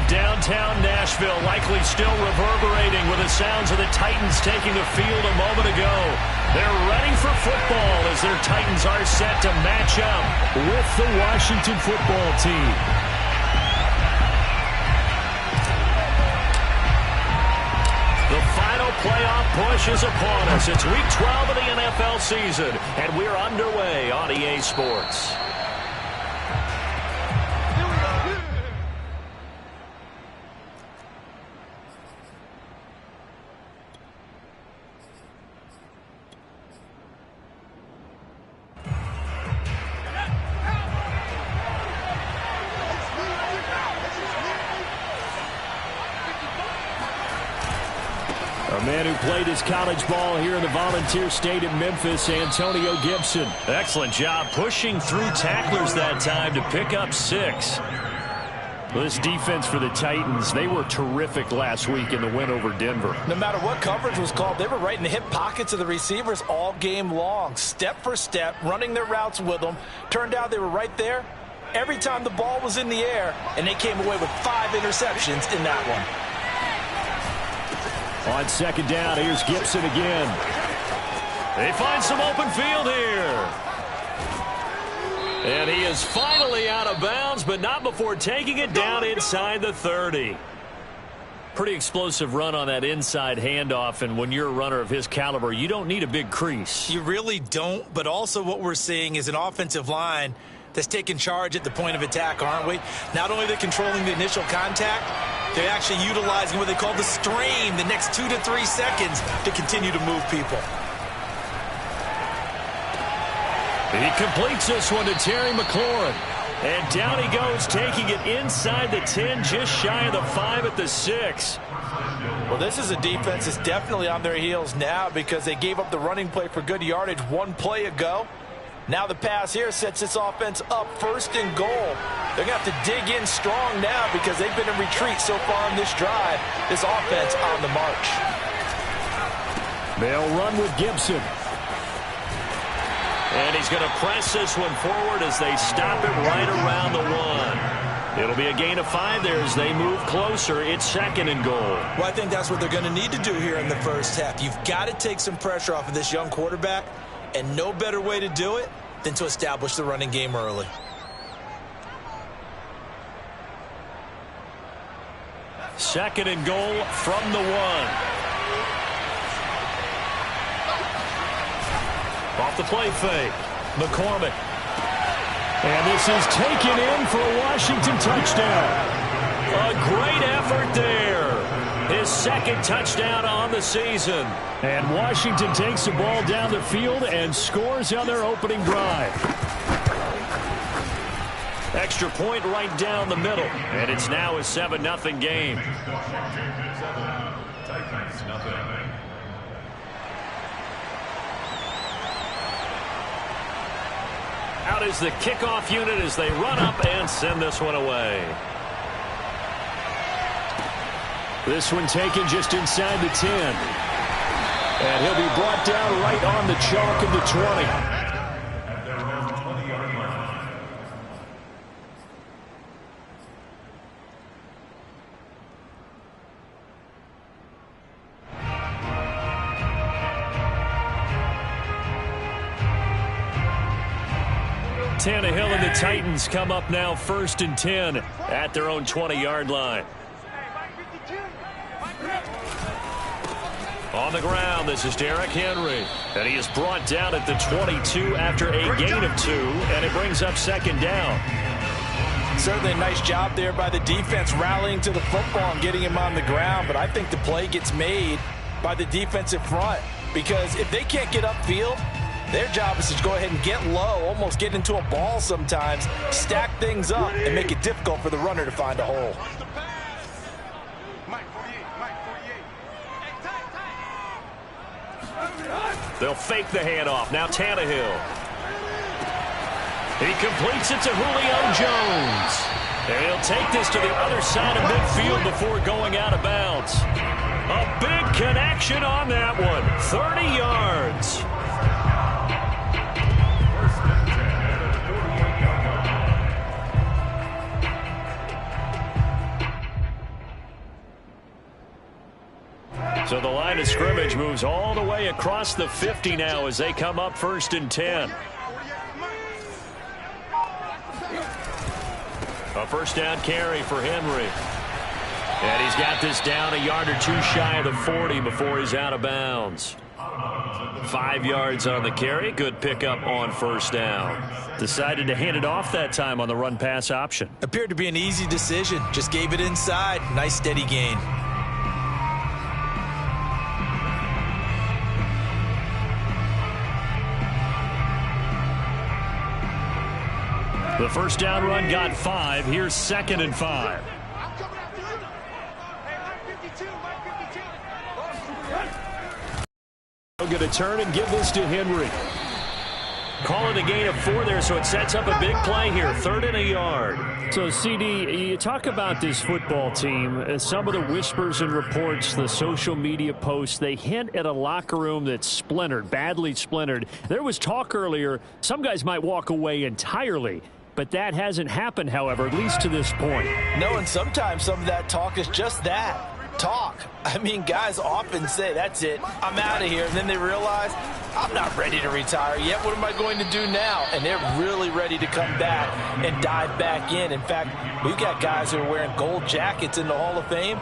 downtown Nashville, likely still reverberating with the sounds of the Titans taking the field a moment ago. They're ready for football as their Titans are set to match up with the Washington football team. The final playoff push is upon us. It's Week 12 of the NFL season, and we're underway on EA Sports. A man who played his college ball here in the Volunteer State in Memphis, Antonio Gibson. Excellent job pushing through tacklers that time to pick up 6. Well, this defense for the Titans, they were terrific last week in the win over Denver. No matter what coverage was called, they were right in the hip pockets of the receivers all game long. Step for step, running their routes with them. Turned out they were right there every time the ball was in the air, and they came away with 5 interceptions in that one. On second down, here's Gibson again. They find some open field here. And he is finally out of bounds, but not before taking it down inside the 30. Pretty explosive run on that inside handoff, and when you're a runner of his caliber, you don't need a big crease. You really don't, but also what we're seeing is an offensive line that's taking charge at the point of attack, aren't we? Not only are they controlling the initial contact, they're actually utilizing what they call the strain the next 2 to 3 seconds to continue to move people. He completes this one to Terry McLaurin. And down he goes, taking it inside the 10, just shy of the 5 at the 6. Well, this is a defense that's definitely on their heels now because they gave up the running play for good yardage 1 play ago. Now the pass here sets this offense up 1st and goal. They're going to have to dig in strong now because they've been in retreat so far in this drive. This offense on the march. They'll run with Gibson. And he's going to press this one forward as they stop it right around the 1. It'll be a gain of 5 there as they move closer. It's 2nd and goal. Well, I think that's what they're going to need to do here in the first half. You've got to take some pressure off of this young quarterback. And no better way to do it than to establish the running game early. Second and goal from the 1. Off the play fake. McCormick. And this is taken in for a Washington touchdown. A great effort there. His 2nd touchdown on the season. And Washington takes the ball down the field and scores on their opening drive. Extra point right down the middle. And it's now a 7-0 game. Out is the kickoff unit as they run up and send this one away. This one taken just inside the 10. And he'll be brought down right on the chalk of the 20. Tannehill and the Titans come up now 1st and 10 at their own 20-yard line. On the ground, this is Derrick Henry. And he is brought down at the 22 after a gain of 2, and it brings up 2nd down. Certainly a nice job there by the defense rallying to the football and getting him on the ground, but I think the play gets made by the defensive front because if they can't get upfield, their job is to go ahead and get low, almost get into a ball sometimes, stack things up, and make it difficult for the runner to find a hole. They'll fake the handoff. Now Tannehill. He completes it to Julio Jones. And he'll take this to the other side of midfield before going out of bounds. A big connection on that one. 30 yards. So the line of scrimmage moves all the way across the 50 now as they come up 1st and 10. A first down carry for Henry. And he's got this down a yard or two shy of the 40 before he's out of bounds. 5 yards on the carry. Good pickup on first down. Decided to hand it off that time on the run-pass option. Appeared to be an easy decision. Just gave it inside. Nice steady gain. The first down run got 5. Here's 2nd and 5. Going to turn and give this to Henry. Calling a gain of 4 there, so it sets up a big play here. 3rd and a yard. So, CD, you talk about this football team. Some of the whispers and reports, the social media posts, they hint at a locker room that's splintered, badly splintered. There was talk earlier, some guys might walk away entirely. But that hasn't happened, however, at least to this point. No, and sometimes some of that talk is just that. Talk. I mean, guys often say, that's it, I'm out of here. And then they realize, I'm not ready to retire yet. What am I going to do now? And they're really ready to come back and dive back in. In fact, we've got guys who are wearing gold jackets in the Hall of Fame.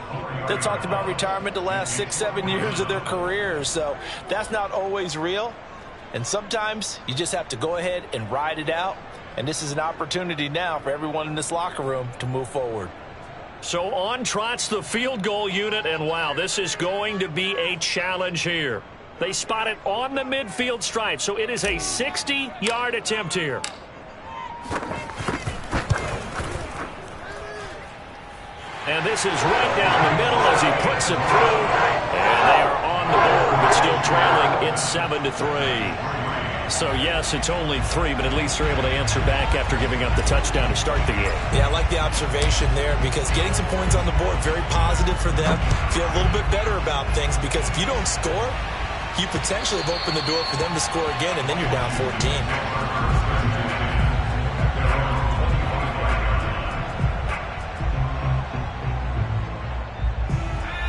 They talked about retirement the last 6-7 years of their careers. So that's not always real. And sometimes you just have to go ahead and ride it out. And this is an opportunity now for everyone in this locker room to move forward. So on trots the field goal unit, and wow, this is going to be a challenge here. They spot it on the midfield stripe, so it is a 60-yard attempt here. And this is right down the middle as he puts it through. And they are on the board, but still trailing. It's 7-3. So, yes, it's only 3, but at least they're able to answer back after giving up the touchdown to start the game. Yeah, I like the observation there because getting some points on the board, very positive for them. Feel a little bit better about things because if you don't score, you potentially have opened the door for them to score again, and then you're down 14.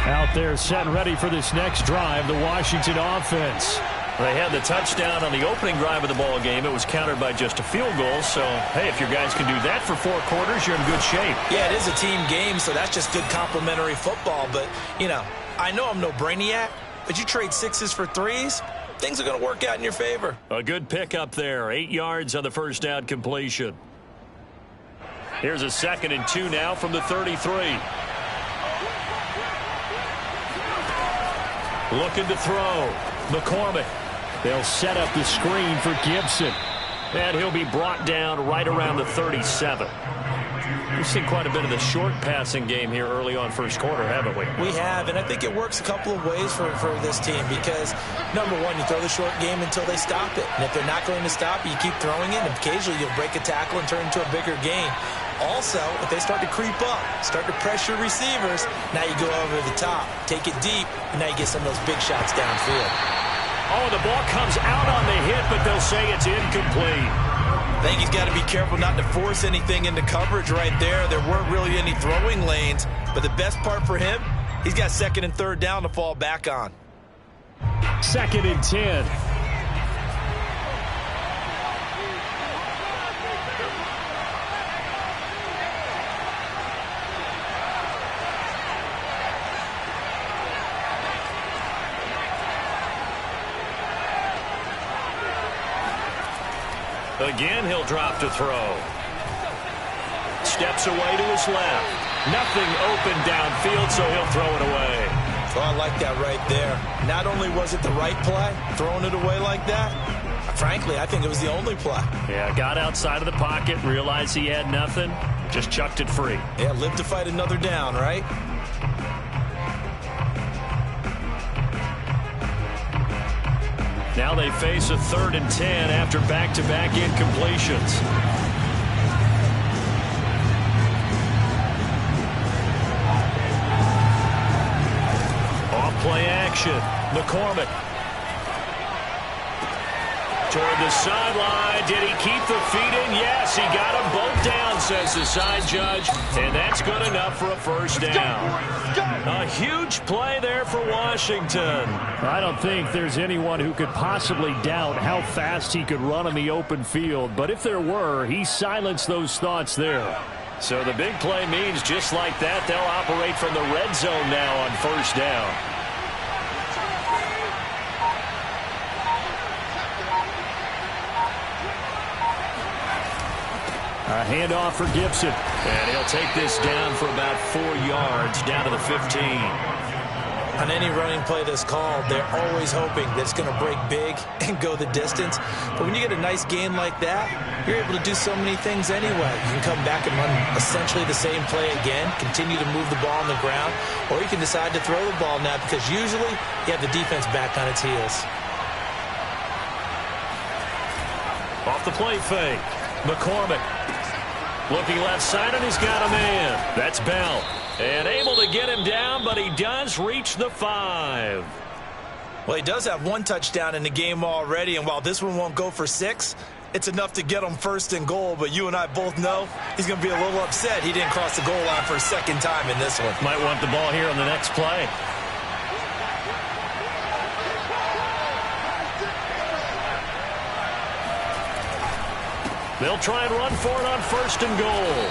Out there set and ready for this next drive, the Washington offense. They had the touchdown on the opening drive of the ball game. It was countered by just a field goal. So, hey, if your guys can do that for 4 quarters, you're in good shape. Yeah, it is a team game, so that's just good complementary football. But, you know, I know I'm no brainiac, but you trade 6s for 3s, things are going to work out in your favor. A good pickup there. 8 yards on the first down completion. Here's a 2nd and 2 now from the 33. Looking to throw. McCormick. They'll set up the screen for Gibson. And he'll be brought down right around the 37. We've seen quite a bit of the short passing game here early on first quarter, haven't we? We have, and I think it works a couple of ways for this team because, number one, you throw the short game until they stop it. And if they're not going to stop it, you keep throwing it, and occasionally you'll break a tackle and turn into a bigger gain. Also, if they start to creep up, start to pressure receivers, now you go over the top, take it deep, and now you get some of those big shots downfield. Oh, the ball comes out on the hit, but they'll say it's incomplete. I think he's got to be careful not to force anything into coverage right there. There weren't really any throwing lanes, but the best part for him, he's got 2nd and 3rd down to fall back on. 2nd and 10. Again, he'll drop to throw. Steps away to his left. Nothing open downfield, so he'll throw it away. So I like that right there. Not only was it the right play, throwing it away like that, frankly, I think it was the only play. Yeah, got outside of the pocket, realized he had nothing, just chucked it free. Yeah, live to fight another down, right? Now they face a 3rd and 10 after back-to-back incompletions. Off play action. McCormick. toward the sideline. Did he keep the feet in? Yes, he got them both down, says the side judge. And that's good enough for a first down. A huge play there for Washington. I don't think there's anyone who could possibly doubt how fast he could run on the open field. But if there were, he silenced those thoughts there. So the big play means just like that, they'll operate from the red zone now on first down. A handoff for Gibson. And he'll take this down for about 4 yards, down to the 15. On any running play that's called, they're always hoping that it's going to break big and go the distance. But when you get a nice gain like that, you're able to do so many things anyway. You can come back and run essentially the same play again, continue to move the ball on the ground, or you can decide to throw the ball now because usually you have the defense back on its heels. Off the play fake, McCormick. Looking left side, and he's got a man. That's Bell. And able to get him down, but he does reach the 5. Well, he does have 1 touchdown in the game already, and while this one won't go for 6, it's enough to get him first and goal. But you and I both know he's going to be a little upset he didn't cross the goal line for a second time in this one. Might want the ball here on the next play. They'll try and run for it on first and goal.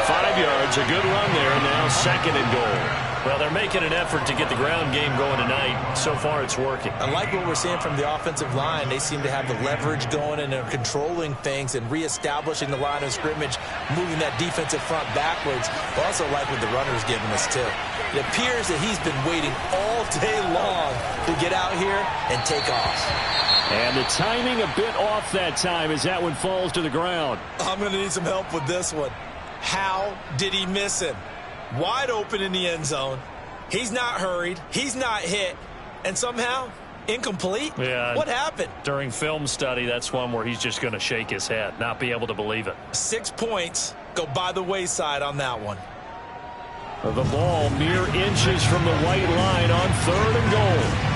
5 yards, a good run there, and now second and goal. Well, they're making an effort to get the ground game going tonight. So far, it's working. I like what we're seeing from the offensive line. They seem to have the leverage going, and they're controlling things and reestablishing the line of scrimmage, moving that defensive front backwards. I also like what the runner's giving us, too. It appears that he's been waiting all day long to get out here and take off. And the timing a bit off that time as that one falls to the ground. I'm going to need some help with this one. How did he miss him? Wide open in the end zone. He's not hurried. He's not hit. And somehow, incomplete? Yeah. What happened? During film study, that's one where he's just going to shake his head, not be able to believe it. 6 points go by the wayside on that one. The ball mere inches from the white line on third and goal.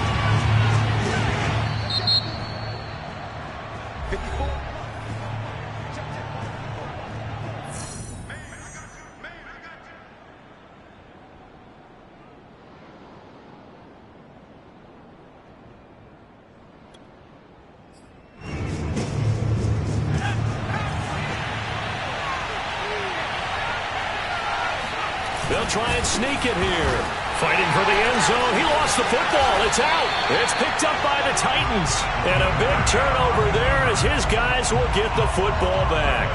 They'll try and sneak it here. Fighting for the end zone. He lost the football. It's out. It's picked up by the Titans. And a big turnover there as his guys will get the football back.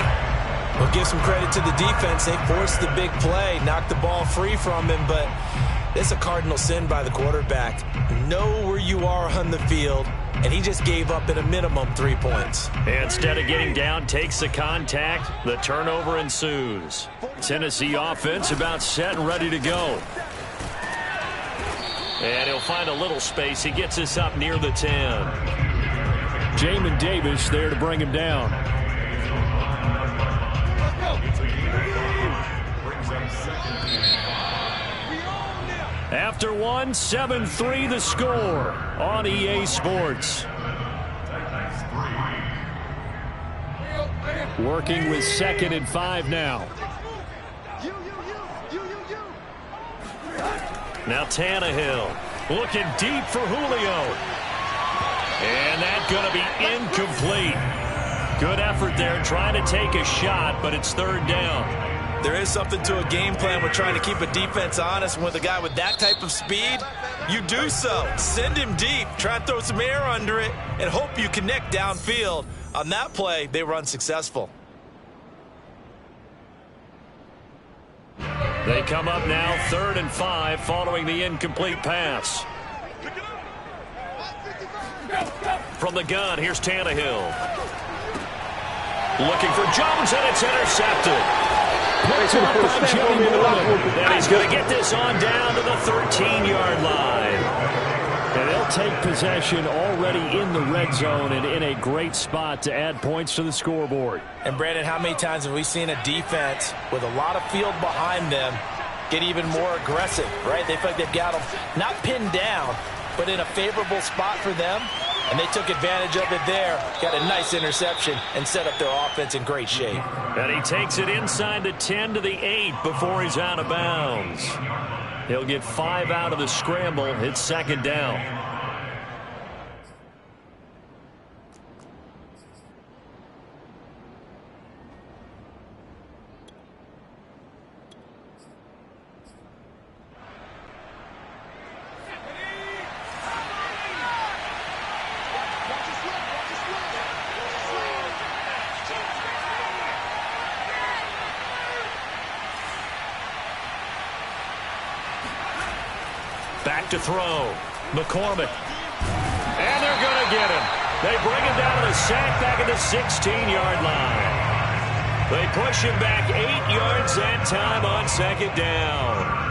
We'll give some credit to the defense. They forced the big play, knocked the ball free from him, but it's a cardinal sin by the quarterback. Know where you are on the field, and he just gave up at a minimum 3 points. Instead of getting down, takes the contact. The turnover ensues. Tennessee offense about set and ready to go. And he'll find a little space. He gets us up near the 10. Jamin Davis there to bring him down. After one, 7-3 the score on EA Sports. Working with 2nd and 5 now. Now Tannehill looking deep for Julio. And that's going to be incomplete. Good effort there trying to take a shot, but it's third down. There is something to a game plan with trying to keep a defense honest. With a guy with that type of speed, you do so. Send him deep, try and throw some air under it, and hope you connect downfield. On that play, they were unsuccessful. They come up now 3rd and 5 following the incomplete pass. From the gun, here's Tannehill. Looking for Jones, and it's intercepted. Picked up by Joe Morgan. And he's going to get this on down to the 13-yard line. And they'll take possession already in the red zone and in a great spot to add points to the scoreboard. And, Brandon, how many times have we seen a defense with a lot of field behind them get even more aggressive, right? They feel like they've got them not pinned down, but in a favorable spot for them. And they took advantage of it there. Got a nice interception and set up their offense in great shape. And he takes it inside the 10 to the 8 before he's out of bounds. He'll get 5 out of the scramble. It's second down. Back to throw. McCormick. And they're going to get him. They bring him down to the sack back at the 16-yard line. They push him back 8 yards that time on second down.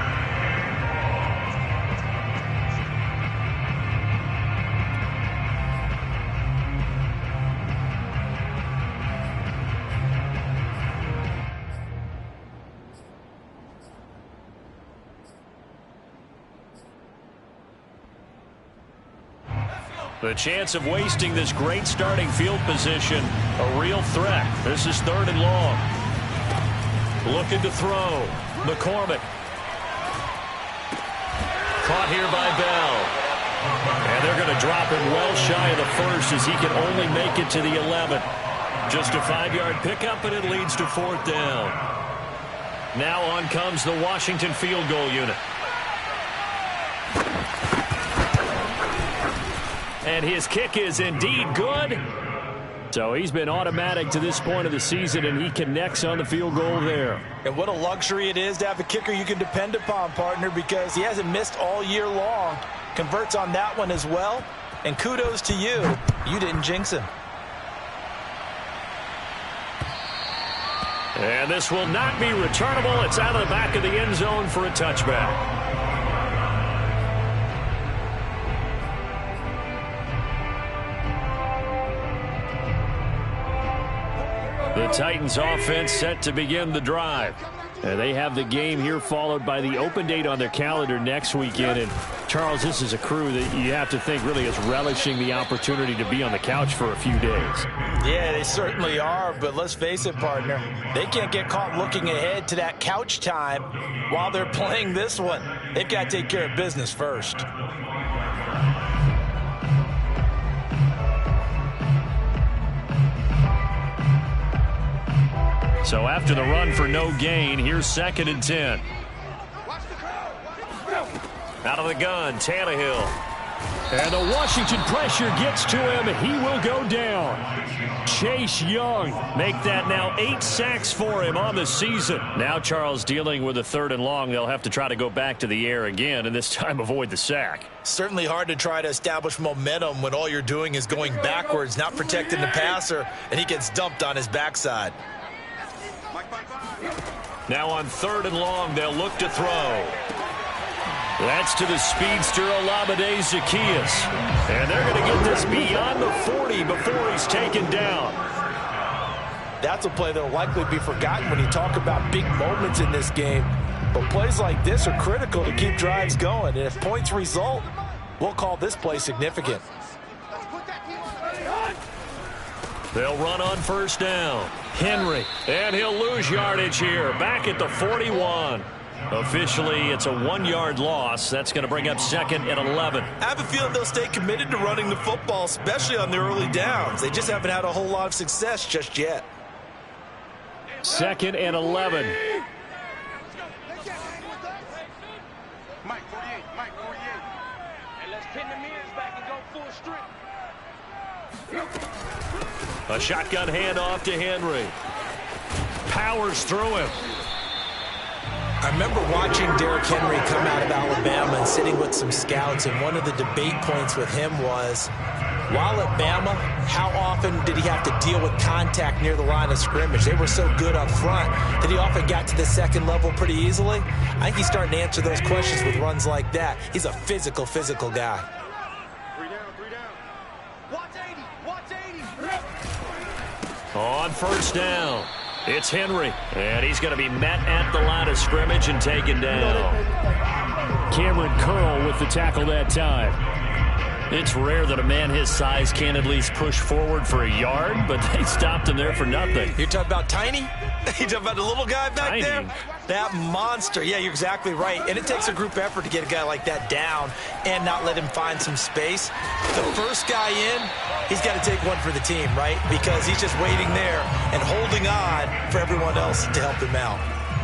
The chance of wasting this great starting field position, a real threat. This is 3rd and long. Looking to throw. McCormick. Caught here by Bell. And they're going to drop him well shy of the first as he can only make it to the 11. Just a 5-yard pickup, and it leads to 4th down. Now on comes the Washington field goal unit. And his kick is indeed good. So he's been automatic to this point of the season, and he connects on the field goal there. And what a luxury it is to have a kicker you can depend upon, partner, because he hasn't missed all year long. Converts on that one as well. And kudos to you. You didn't jinx him. And this will not be returnable. It's out of the back of the end zone for a touchback. The Titans offense set to begin the drive. And they have the game here followed by the open date on their calendar next weekend. And Charles, this is a crew that you have to think really is relishing the opportunity to be on the couch for a few days. Yeah, they certainly are. But let's face it, partner, they can't get caught looking ahead to that couch time while they're playing this one. They've got to take care of business first. So after the run for no gain, here's 2nd and 10. Out of the gun, Tannehill. And the Washington pressure gets to him, and he will go down. Chase Young make that now 8 sacks for him on the season. Now Charles dealing with a 3rd and long. They'll have to try to go back to the air again, and this time avoid the sack. Certainly hard to try to establish momentum when all you're doing is going backwards, not protecting the passer, and he gets dumped on his backside. Now on 3rd and long, they'll look to throw. That's to the speedster, Olamide Zaccheaus. And they're going to get this beyond the 40 before he's taken down. That's a play that will likely be forgotten when you talk about big moments in this game. But plays like this are critical to keep drives going. And if points result, we'll call this play significant. They'll run on 1st down. Henry, and he'll lose yardage here. Back at the 41. Officially, it's a 1-yard loss. That's going to bring up 2nd and 11. I have a feeling they'll stay committed to running the football, especially on their early downs. They just haven't had a whole lot of success just yet. 2nd and 11. Mike 48. And let's pin the mirrors back and go full strip. A shotgun handoff to Henry. Powers through him. I remember watching Derrick Henry come out of Alabama and sitting with some scouts, and one of the debate points with him was, while at Bama, how often did he have to deal with contact near the line of scrimmage? They were so good up front that he often got to the 2nd level pretty easily. I think he's starting to answer those questions with runs like that. He's a physical guy. 3 down. Watch 80. On 1st down, it's Henry, and he's going to be met at the line of scrimmage and taken down. Cameron Curl with the tackle that time. It's rare that a man his size can at least push forward for a yard, but they stopped him there for nothing. You're talking about tiny? You're talking about the little guy back there? That monster. Yeah, you're exactly right. And it takes a group effort to get a guy like that down and not let him find some space. The first guy in, he's got to take one for the team, right? Because he's just waiting there and holding on for everyone else to help him out.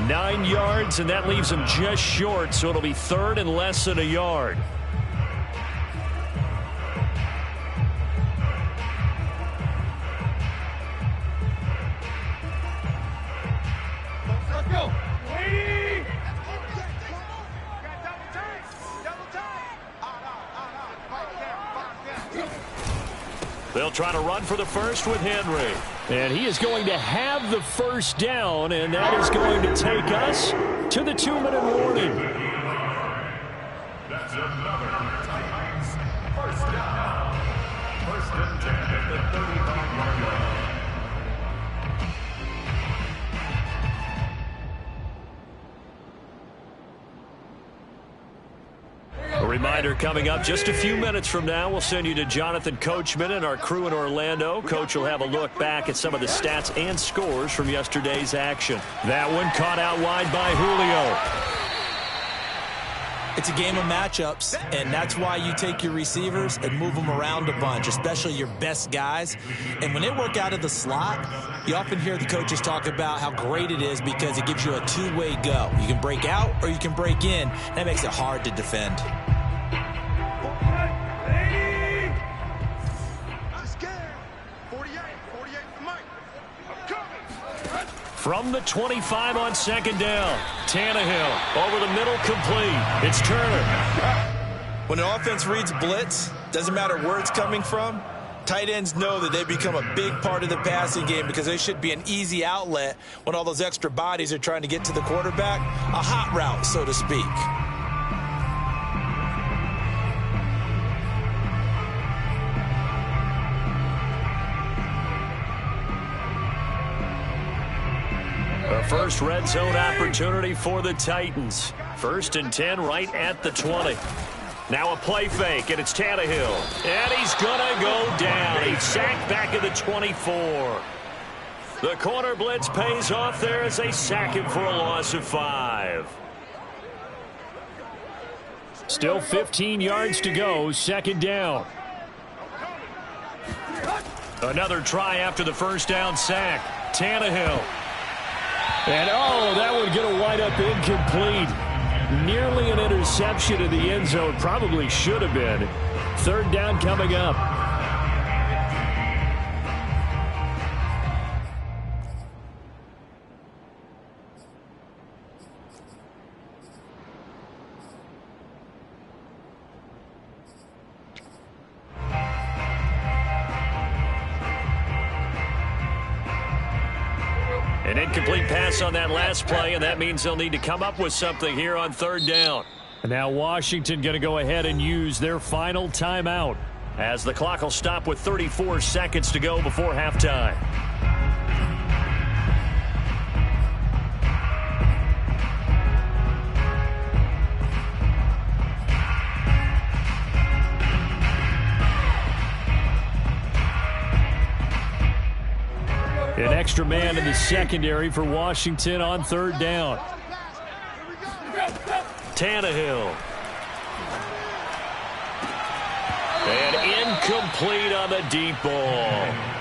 9 yards, and that leaves him just short, so it'll be third and less than a yard. They'll try to run for the first with Henry. And he is going to have the first down, and that is going to take us to the 2-minute warning. That's another Titans first down. First and 10 at the 35-yard line. A reminder coming up just a few minutes from now. We'll send you to Jonathan Coachman and our crew in Orlando. Coach will have a look back at some of the stats and scores from yesterday's action. That one caught out wide by Julio. It's a game of matchups, and that's why you take your receivers and move them around a bunch, especially your best guys. And when they work out of the slot, you often hear the coaches talk about how great it is because it gives you a two-way go. You can break out or you can break in. That makes it hard to defend. From the 25 on second down, Tannehill over the middle, complete. It's Turner. When an offense reads blitz, doesn't matter where it's coming from, tight ends know that they become a big part of the passing game because they should be an easy outlet when all those extra bodies are trying to get to the quarterback. A hot route, so to speak. A first red zone opportunity for the Titans. First and 10 right at the 20. Now a play fake, and it's Tannehill. And he's going to go down. He's sacked back at the 24. The corner blitz pays off there as they sack him for a loss of 5. Still 15 yards to go, second down. Another try after the first down sack. Tannehill. And, oh, that one going to wind up incomplete. Nearly an interception in the end zone. Probably should have been. Third down coming up. An incomplete pass on that last play, and that means they'll need to come up with something here on third down. And now Washington going to go ahead and use their final timeout as the clock will stop with 34 seconds to go before halftime. An extra man in the secondary for Washington on third down. Tannehill. And incomplete on the deep ball.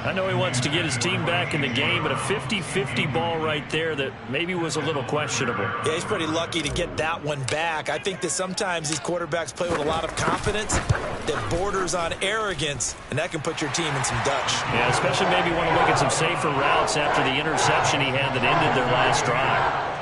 I know he wants to get his team back in the game, but a 50-50 ball right there that maybe was a little questionable. Yeah, he's pretty lucky to get that one back. I think that sometimes these quarterbacks play with a lot of confidence that borders on arrogance, and that can put your team in some Dutch. Yeah, especially maybe want to look at some safer routes after the interception he had that ended their last drive.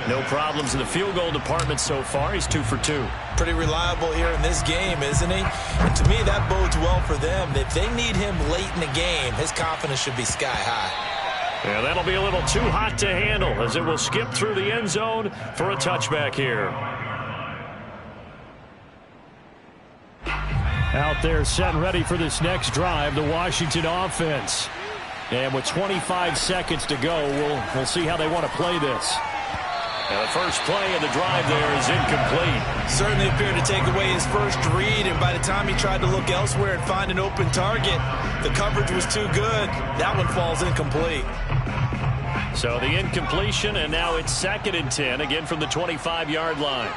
No problems in the field goal department so far. He's 2 for 2. Pretty reliable here in this game, isn't he? And to me, that bodes well for them. If they need him late in the game, his confidence should be sky high. Yeah, that'll be a little too hot to handle as it will skip through the end zone for a touchback here. Out there set and ready for this next drive, the Washington offense. And with 25 seconds to go, we'll see how they want to play this. And the first play of the drive there is incomplete. Certainly appeared to take away his first read, and by the time he tried to look elsewhere and find an open target, the coverage was too good. That one falls incomplete. So the incompletion, and now it's 2nd and 10, again from the 25-yard line.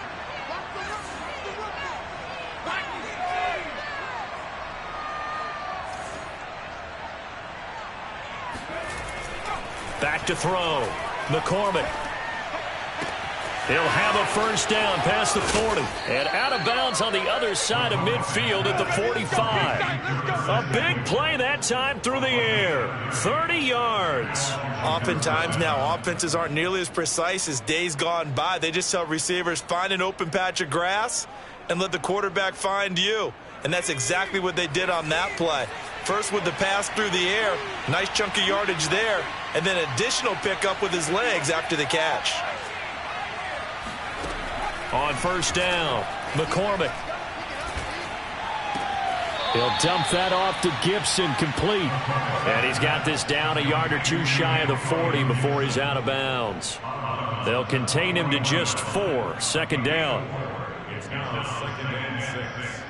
Back to throw. McCormick. He'll have a first down past the 40. And out of bounds on the other side of midfield at the 45. A big play that time through the air. 30 yards. Oftentimes now, offenses aren't nearly as precise as days gone by. They just tell receivers, find an open patch of grass and let the quarterback find you. And that's exactly what they did on that play. First with the pass through the air, nice chunk of yardage there, and then additional pickup with his legs after the catch. On first down, McCormick. He'll dump that off to Gibson, complete. And he's got this down a yard or two shy of the 40 before he's out of bounds. They'll contain him to just 4, 2nd down. It's now 2nd and 6.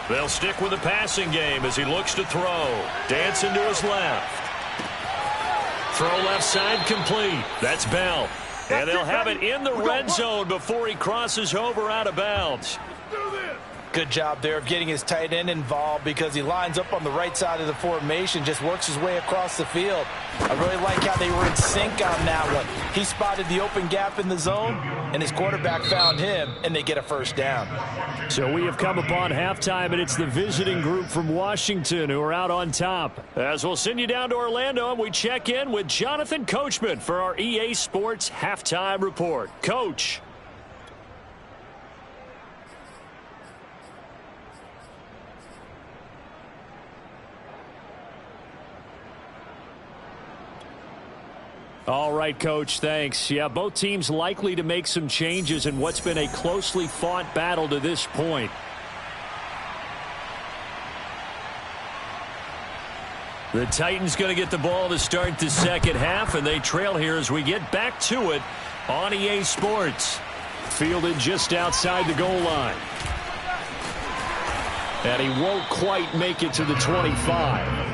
They'll stick with the passing game as he looks to throw. Dancing to his left. Throw left side complete. That's Bell. And they'll have it in the red zone before he crosses over out of bounds. Good job there of getting his tight end involved because he lines up on the right side of the formation, just works his way across the field. I really like how they were in sync on that one. He spotted the open gap in the zone, and his quarterback found him, and they get a first down. So we have come upon halftime, and it's the visiting group from Washington who are out on top. As we'll send you down to Orlando, and we check in with Jonathan Coachman for our EA Sports Halftime Report. Coach. All right, Coach, thanks. Yeah, both teams likely to make some changes in what's been a closely fought battle to this point. The Titans going to get the ball to start the second half, and they trail here as we get back to it on EA Sports. Fielded just outside the goal line. And he won't quite make it to the 25.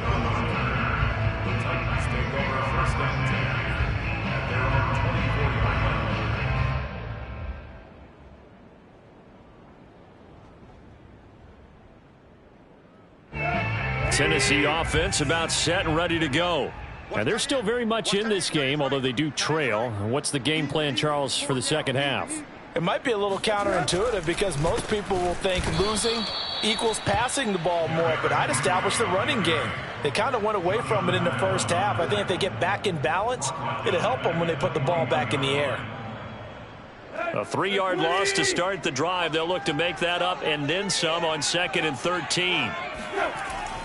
Tennessee offense about set and ready to go. And they're still very much in this game, although they do trail. What's the game plan, Charles, for the second half? It might be a little counterintuitive because most people will think losing equals passing the ball more, but I'd establish the running game. They kind of went away from it in the first half. I think if they get back in balance, it'll help them when they put the ball back in the air. A 3-yard loss to start the drive. They'll look to make that up and then some on 2nd and 13.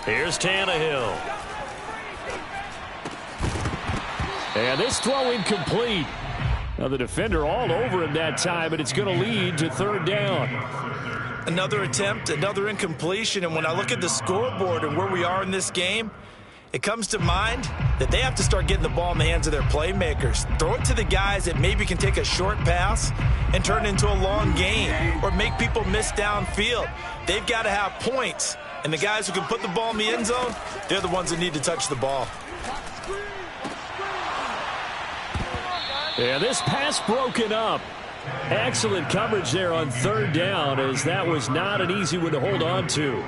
Here's Tannehill. And this throw incomplete. Now the defender all over him that time, but it's going to lead to 3rd down. Another attempt, another incompletion, and when I look at the scoreboard and where we are in this game, it comes to mind that they have to start getting the ball in the hands of their playmakers. Throw it to the guys that maybe can take a short pass and turn it into a long gain or make people miss downfield. They've got to have points. And the guys who can put the ball in the end zone, they're the ones that need to touch the ball. Yeah, this pass broken up. Excellent coverage there on 3rd down, as that was not an easy one to hold on to.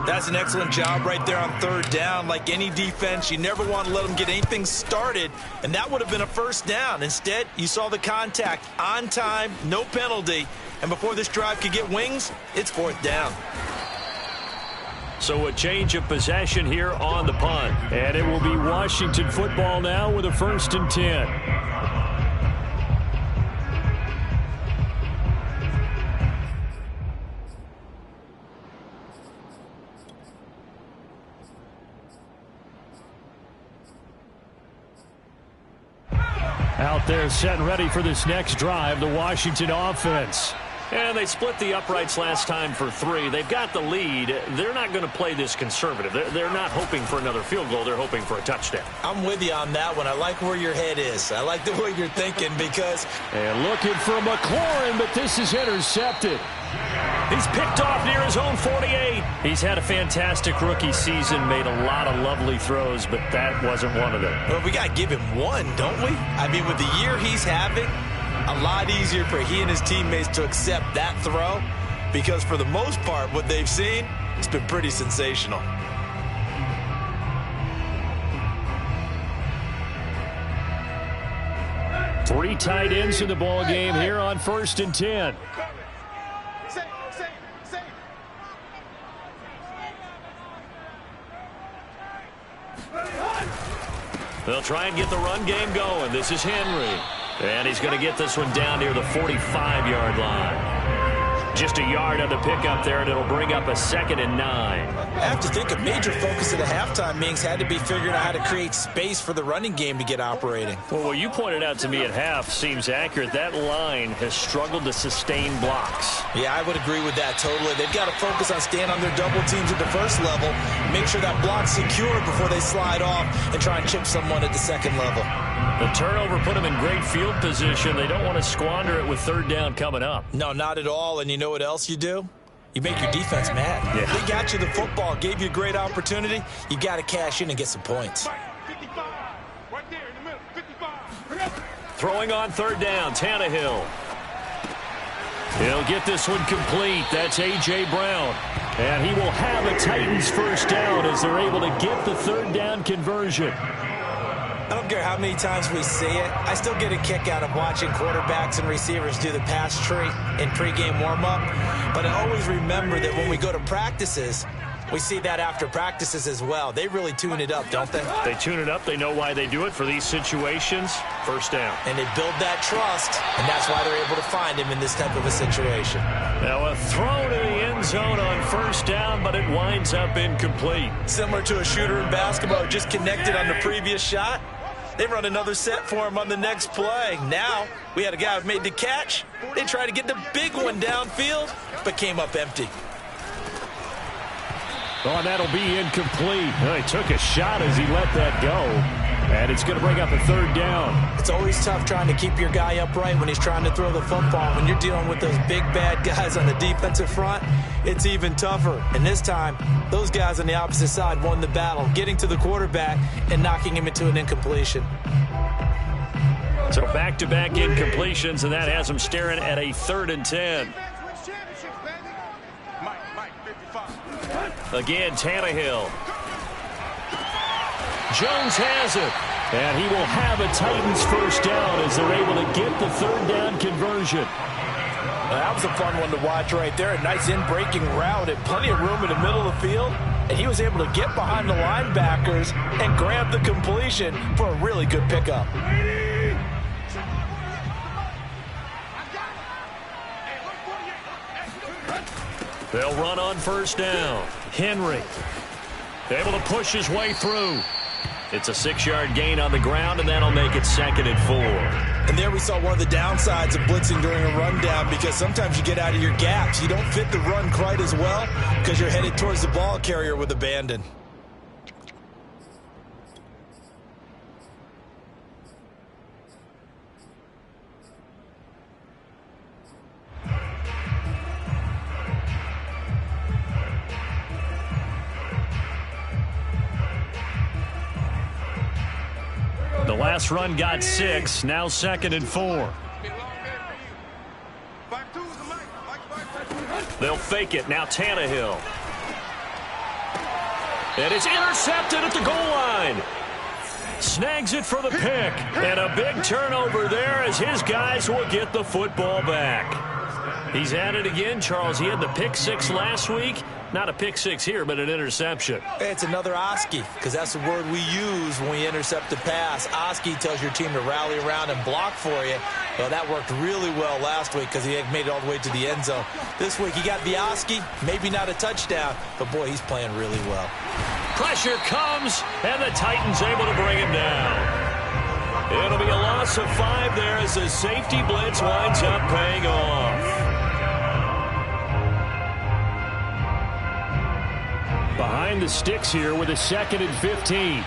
That's an excellent job right there on 3rd down. Like any defense, you never want to let them get anything started, and that would have been a first down. Instead, you saw the contact on time, no penalty, and before this drive could get wings, it's 4th down. So a change of possession here on the punt. And it will be Washington football now with a 1st and 10. Out there set and ready for this next drive, the Washington offense. And they split the uprights last time for 3. They've got the lead. They're not going to play this conservative. They're not hoping for another field goal. They're hoping for a touchdown. I'm with you on that one. I like where your head is. I like the way you're thinking because... And looking for McLaurin, but this is intercepted. He's picked off near his own 48. He's had a fantastic rookie season, made a lot of lovely throws, but that wasn't one of them. Well, we got to give him one, don't we? I mean, with the year he's having, a lot easier for he and his teammates to accept that throw because for the most part, what they've seen, it's been pretty sensational. Three tight ends in the ball game here on 1st and 10. They'll try and get the run game going. This is Henry. And he's going to get this one down near the 45-yard line. Just a yard on the pickup there, and it'll bring up a 2nd and 9. I have to think a major focus at the halftime meetings had to be figuring out how to create space for the running game to get operating. Well, what you pointed out to me at half seems accurate. That line has struggled to sustain blocks. Yeah, I would agree with that totally. They've got to focus on staying on their double teams at the first level, make sure that block's secure before they slide off and try and chip someone at the second level. The turnover put them in great field position. They don't want to squander it with 3rd down coming up. No, not at all. And you know what else you do? You make your defense mad. Yeah. They got you the football, gave you a great opportunity. You got to cash in and get some points. 55. Right there in the middle. 55. Throwing on 3rd down, Tannehill. He'll get this one complete. That's A.J. Brown. And he will have a Titans 1st down as they're able to get the 3rd down conversion. I don't care how many times we see it. I still get a kick out of watching quarterbacks and receivers do the pass tree in pregame warm-up. But I always remember that when we go to practices, we see that after practices as well. They really tune it up, don't they? They tune it up. They know why they do it for these situations. 1st down. And they build that trust, and that's why they're able to find him in this type of a situation. Now a throw to the end zone on 1st down, but it winds up incomplete. Similar to a shooter in basketball who just connected on the previous shot. They run another set for him on the next play. Now, we had a guy who made the catch. They tried to get the big one downfield, but came up empty. Oh, and that'll be incomplete. Well, he took a shot as he let that go. And it's going to bring up a 3rd down. It's always tough trying to keep your guy upright when he's trying to throw the football. When you're dealing with those big, bad guys on the defensive front, it's even tougher. And this time, those guys on the opposite side won the battle, getting to the quarterback and knocking him into an incompletion. So back-to-back incompletions, and that has him staring at a 3rd and 10. Again, Tannehill. Jones has it. And he will have a Titans 1st down as they're able to get the 3rd down conversion. That was a fun one to watch right there. A nice in-breaking route and plenty of room in the middle of the field. And he was able to get behind the linebackers and grab the completion for a really good pickup. They'll run on 1st down. Henry able to push his way through. It's a 6-yard gain on the ground, and that'll make it 2nd and 4. And there we saw one of the downsides of blitzing during a rundown because sometimes you get out of your gaps. You don't fit the run quite as well because you're headed towards the ball carrier with abandon. The last run got 6, now 2nd and 4. They'll fake it, now Tannehill. And it's intercepted at the goal line. Snags it for the pick, and a big turnover there as his guys will get the football back. He's at it again, Charles. He had the pick 6 last week. Not a pick 6 here, but an interception. It's another Oski, because that's the word we use when we intercept a pass. Oski tells your team to rally around and block for you. Well, that worked really well last week because he had made it all the way to the end zone. This week he got the Oski, maybe not a touchdown, but boy, he's playing really well. Pressure comes, and the Titans able to bring him down. It'll be a loss of 5 there as the safety blitz winds up paying off. Behind the sticks here with a 2nd and 15.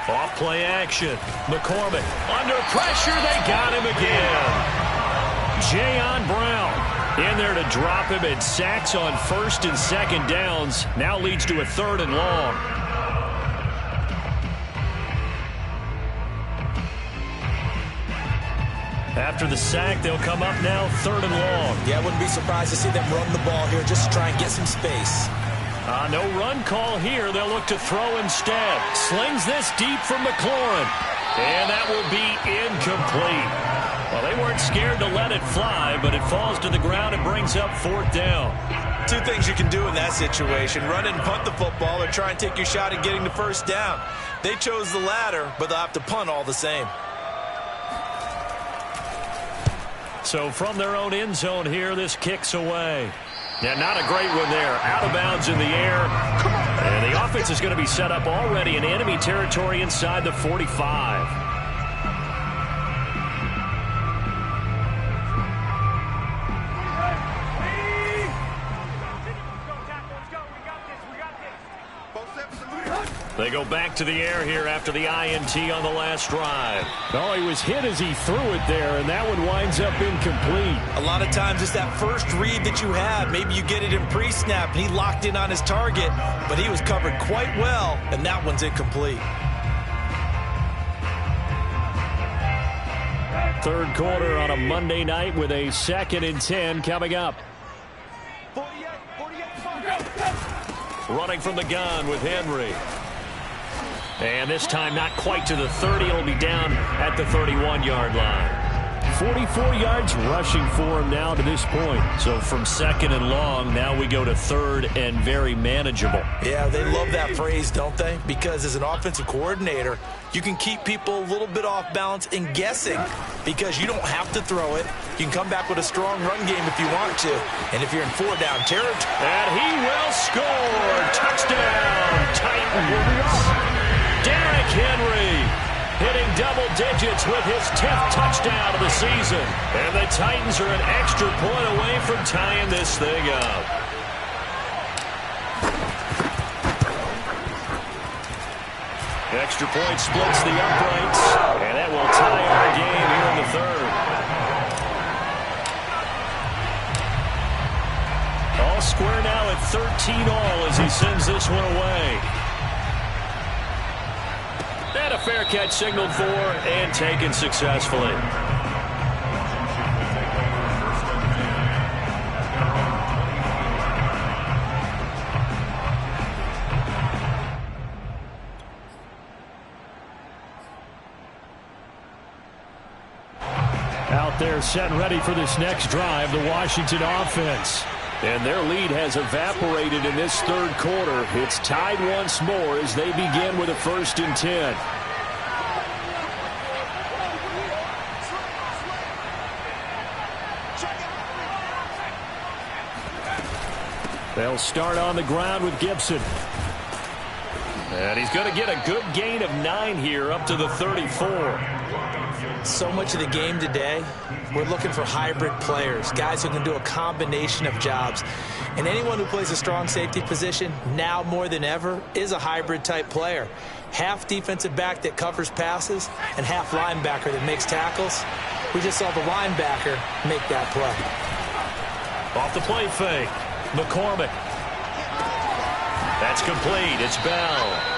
Off play action. McCormick under pressure. They got him again. Jayon Brown in there to drop him, and sacks on 1st and 2nd downs. Now leads to a 3rd and long. After the sack, they'll come up now 3rd and long. Yeah, I wouldn't be surprised to see them run the ball here just to try and get some space. No run call here. They'll look to throw instead. Slings this deep from McLaurin. And that will be incomplete. Well, they weren't scared to let it fly, but it falls to the ground and brings up 4th down. Two things you can do in that situation: run and punt the football, or try and take your shot at getting the 1st down. They chose the latter, but they'll have to punt all the same. So from their own end zone here, this kicks away. Yeah, not a great one there. Out of bounds in the air. And the offense is going to be set up already in enemy territory inside the 45. They go back to the air here after the INT on the last drive. Oh, he was hit as he threw it there, and that one winds up incomplete. A lot of times it's that first read that you have. Maybe you get it in pre-snap, and he locked in on his target, but he was covered quite well, and that one's incomplete. 3rd quarter on a Monday night with a 2nd and 10 coming up. Running from the gun with Henry. And this time not quite to the 30. It'll be down at the 31-yard line. 44 yards rushing for him now to this point. So from 2nd and long, now we go to 3rd and very manageable. Yeah, they love that phrase, don't they? Because as an offensive coordinator, you can keep people a little bit off balance and guessing, because you don't have to throw it. You can come back with a strong run game if you want to. And if you're in 4-down territory. And he will score. Touchdown, Titans. Derrick Henry hitting double digits with his 10th touchdown of the season. And the Titans are an extra point away from tying this thing up. Extra point splits the uprights, and that will tie our game here in the 3rd. All square now at 13 all as he sends this one away. And a fair catch signaled for and taken successfully. Out there set and ready for this next drive, the Washington offense. And their lead has evaporated in this 3rd quarter. It's tied once more as they begin with a 1st and 10. They'll start on the ground with Gibson. And he's going to get a good gain of 9 here up to the 34. So much of the game today, we're looking for hybrid players, guys who can do a combination of jobs. And anyone who plays a strong safety position, now more than ever, is a hybrid type player. Half defensive back that covers passes and half linebacker that makes tackles. We just saw the linebacker make that play. Off the play fake, McCormick. That's complete. It's Bell.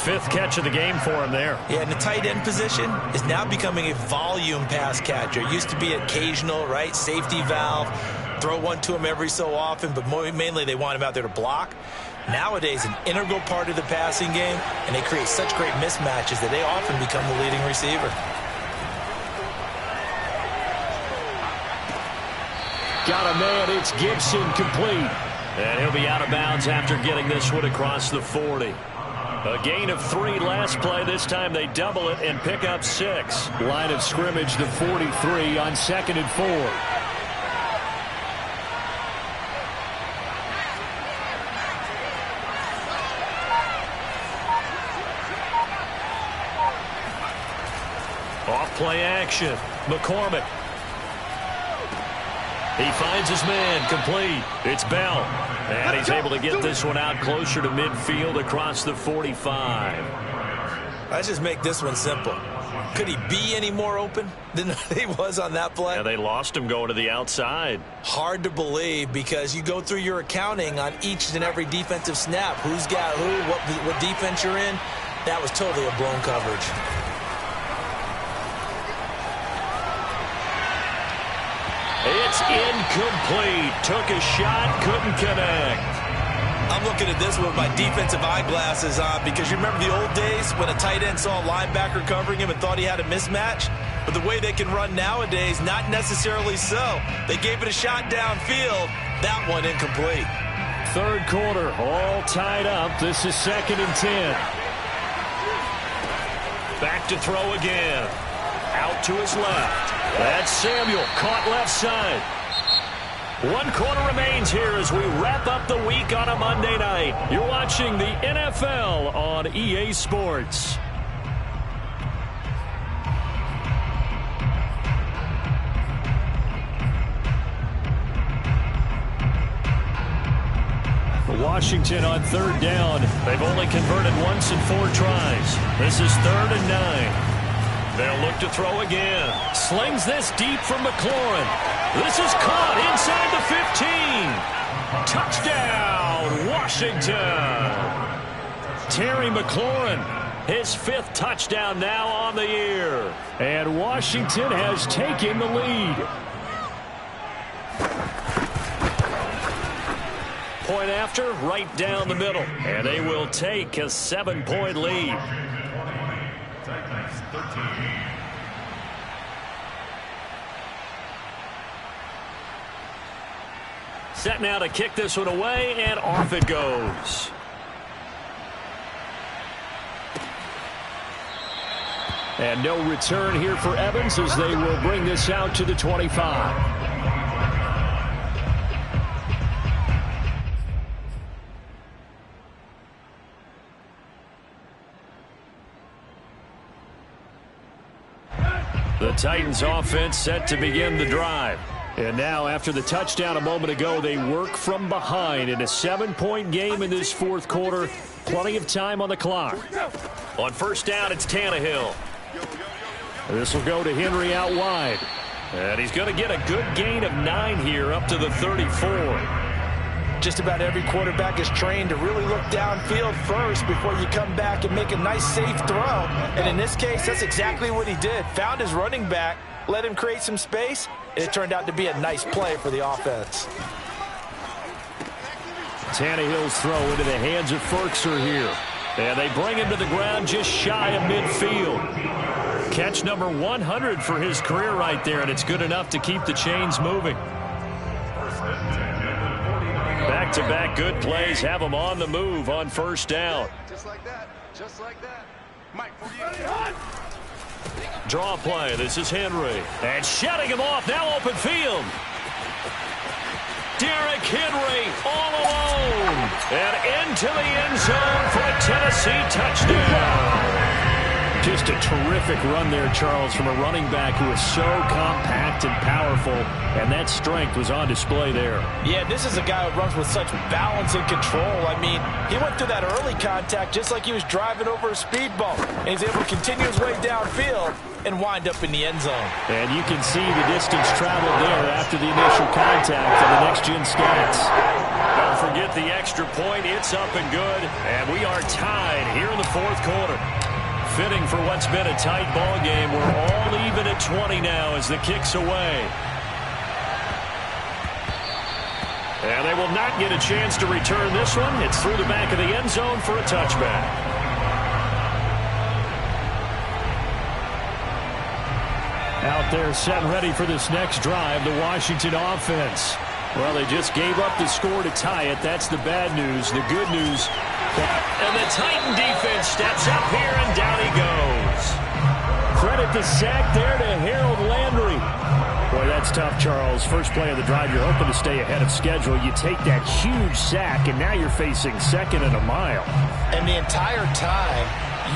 5th catch of the game for him there. Yeah, and the tight end position is now becoming a volume pass catcher. It used to be occasional, right, safety valve, throw one to him every so often, but mainly they want him out there to block. Nowadays, an integral part of the passing game, and they create such great mismatches that they often become the leading receiver. Got a man, it's Gibson, complete. And he'll be out of bounds after getting this one across the 40. A gain of 3 last play. This time they double it and pick up 6. Line of scrimmage to 43 on 2nd and 4. Off play action. McCormick. He finds his man, complete. It's Bell. And he's able to get this one out closer to midfield across the 45. Let's just make this one simple. Could he be any more open than he was on that play? Yeah, they lost him going to the outside. Hard to believe because you go through your accounting on each and every defensive snap. Who's got who, what defense you're in. That was totally a blown coverage. It's incomplete. Took a shot, couldn't connect. I'm looking at this with my defensive eyeglasses on because you remember the old days when a tight end saw a linebacker covering him and thought he had a mismatch? But the way they can run nowadays, not necessarily so. They gave it a shot downfield. That one incomplete. Third quarter, all tied up. This is 2nd and 10. Back to throw again. Out to his left. That's Samuel, caught left side. 1 quarter remains here as we wrap up the week on a Monday night. You're watching the NFL on EA Sports. Washington on 3rd down. They've only converted once in 4 tries. This is 3rd and 9. They'll look to throw again. Slings this deep from McLaurin. This is caught inside the 15. Touchdown, Washington. Terry McLaurin, his 5th touchdown now on the year. And Washington has taken the lead. Point after, right down the middle. And they will take a 7-point lead. Set now to kick this one away, and off it goes. And no return here for Evans as they will bring this out to the 25. The Titans offense set to begin the drive. And now, after the touchdown a moment ago, they work from behind in a 7-point game in this 4th quarter. Plenty of time on the clock. On 1st down, it's Tannehill. This will go to Henry out wide. And he's going to get a good gain of 9 here up to the 34. Just about every quarterback is trained to really look downfield first before you come back and make a nice, safe throw. And in this case, that's exactly what he did. Found his running back, let him create some space, and it turned out to be a nice play for the offense. Tannehill's throw into the hands of Ferkser here. And they bring him to the ground just shy of midfield. Catch number 100 for his career right there, and it's good enough to keep the chains moving. Back-to-back good plays have him on the move on 1st down. Just like that. Just like that. Mike, Draw play. This is Henry. And shutting him off. Now open field. Derrick Henry all alone. And into the end zone for a Tennessee touchdown. Just a terrific run there, Charles, from a running back who is so compact and powerful, and that strength was on display there. Yeah, this is a guy who runs with such balance and control. I mean, he went through that early contact just like he was driving over a speed bump, and he's able to continue his way downfield and wind up in the end zone. And you can see the distance traveled there after the initial contact on the next-gen stats. Don't forget the extra point. It's up and good, and we are tied here in the 4th quarter. Fitting for what's been a tight ball game. We're all even at 20 now as the kick's away. And they will not get a chance to return this one. It's through the back of the end zone for a touchback. Out there set and ready for this next drive, the Washington offense. Well, they just gave up the score to tie it. That's the bad news. The good news. And the Titan defense steps up here, and down he goes. Credit the sack there to Harold Landry. Boy, that's tough, Charles. First play of the drive, you're hoping to stay ahead of schedule. You take that huge sack, and now you're facing 2nd and a mile. And the entire time,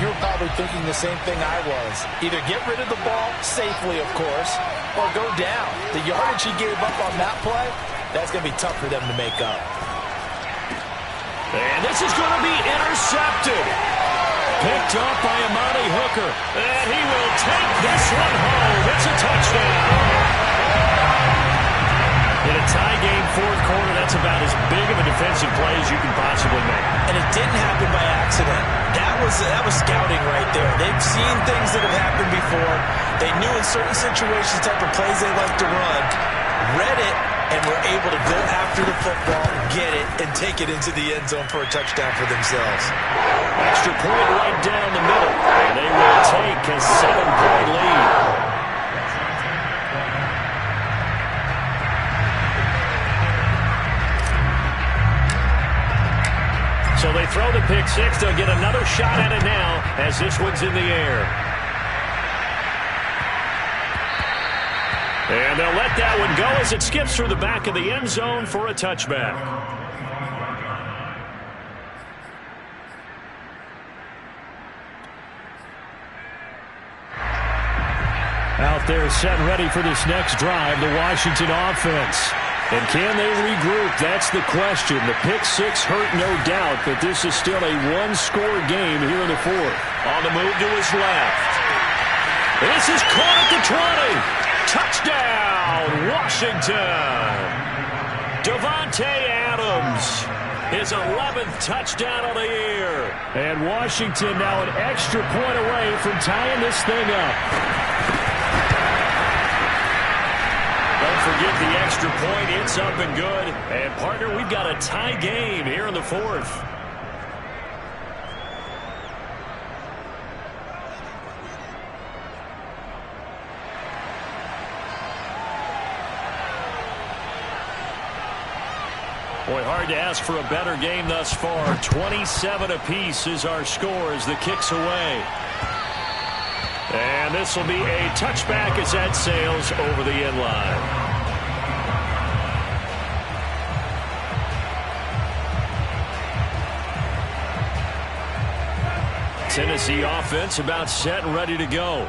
you were probably thinking the same thing I was. Either get rid of the ball safely, of course, or go down. The yardage he gave up on that play, that's going to be tough for them to make up. And this is going to be intercepted. Picked up by Amani Hooker. And he will take this one home. It's a touchdown. In a tie game fourth quarter, that's about as big of a defensive play as you can possibly make. And it didn't happen by accident. That was scouting right there. They've seen things that have happened before. They knew in certain situations the type of plays they like to run, read it, and were able to go after the football, get it, and take it into the end zone for a touchdown for themselves. Extra point right down the middle. And they will take a 7-point lead. So they throw the pick six. They'll get another shot at it now as this one's in the air. And they'll let that one go as it skips through the back of the end zone for a touchback. Out there set and ready for this next drive, the Washington offense. And can they regroup? That's the question. The pick six hurt, no doubt, but this is still a one-score game here in the fourth. On the move to his left. This is caught at the 20. Touchdown, Washington. Davante Adams, his 11th touchdown of the year. And Washington now an extra point away from tying this thing up. Forget the extra point. It's up and good. And, partner, we've got a tie game here in the fourth. Boy, hard to ask for a better game thus far. 27 apiece is our score as the kick's away. And this will be a touchback as that sails over the end line. Tennessee offense about set and ready to go.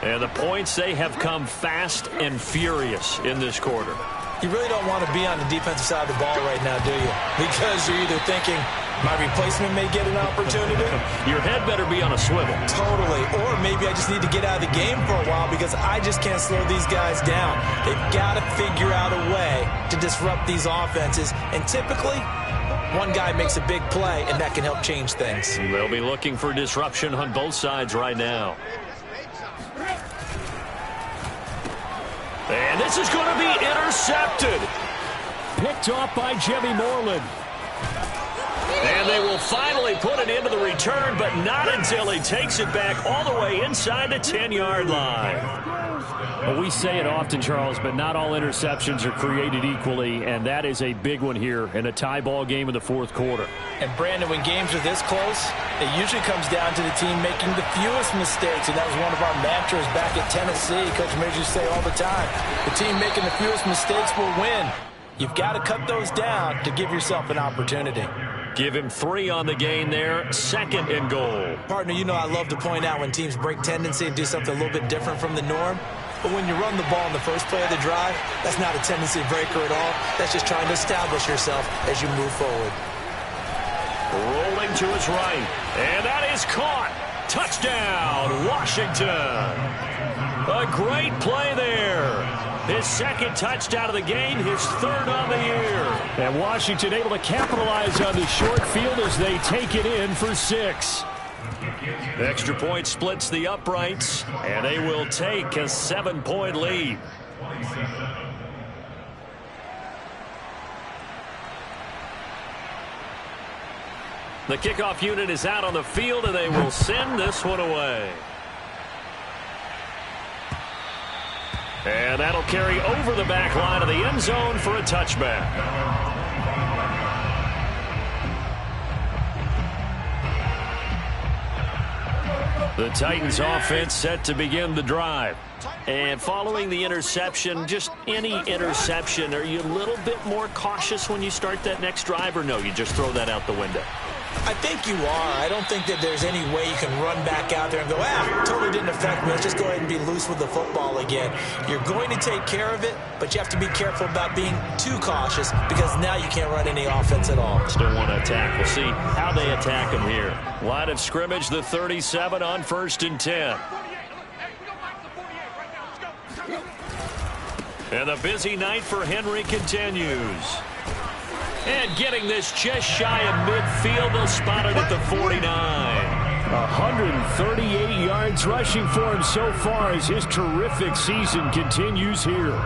And the points, they have come fast and furious in this quarter. You really don't want to be on the defensive side of the ball right now, do you? Because you're either thinking, my replacement may get an opportunity. Your head better be on a swivel. Totally. Or maybe I just need to get out of the game for a while because I just can't slow these guys down. They've got to figure out a way to disrupt these offenses. And typically, one guy makes a big play, and that can help change things. They'll be looking for disruption on both sides right now. And this is going to be intercepted. Picked off by Jimmy Moreland. And they will finally put it into the return, but not until he takes it back all the way inside the 10-yard line. Well, we say it often, Charles, but not all interceptions are created equally, and that is a big one here in a tie ball game in the fourth quarter. And, Brandon, when games are this close, it usually comes down to the team making the fewest mistakes, and that was one of our mantras back at Tennessee. Coach Mears used to say all the time, the team making the fewest mistakes will win. You've got to cut those down to give yourself an opportunity. Give him 3 on the gain there, 2nd and goal. Partner, you know I love to point out when teams break tendency and do something a little bit different from the norm. But when you run the ball in the first play of the drive, that's not a tendency breaker at all. That's just trying to establish yourself as you move forward. Rolling to his right. And that is caught. Touchdown, Washington. A great play there. His 2nd touchdown of the game, his 3rd on the year. And Washington able to capitalize on the short field as they take it in for 6. The extra point splits the uprights, and they will take a 7-point lead. The kickoff unit is out on the field, and they will send this one away. And that'll carry over the back line of the end zone for a touchback. The Titans offense set to begin the drive. And following the interception, just any interception, are you a little bit more cautious when you start that next drive, or no, you just throw that out the window? I think you are. I don't think that there's any way you can run back out there and go, totally didn't affect me. Let's just go ahead and be loose with the football again. You're going to take care of it, but you have to be careful about being too cautious because now you can't run any offense at all. Still want to attack. We'll see how they attack him here. Line of scrimmage, the 37 on 1st and 10. And the busy night for Henry continues. And getting this just shy of midfield, they'll spot it at the 49. 138 yards rushing for him so far as his terrific season continues here.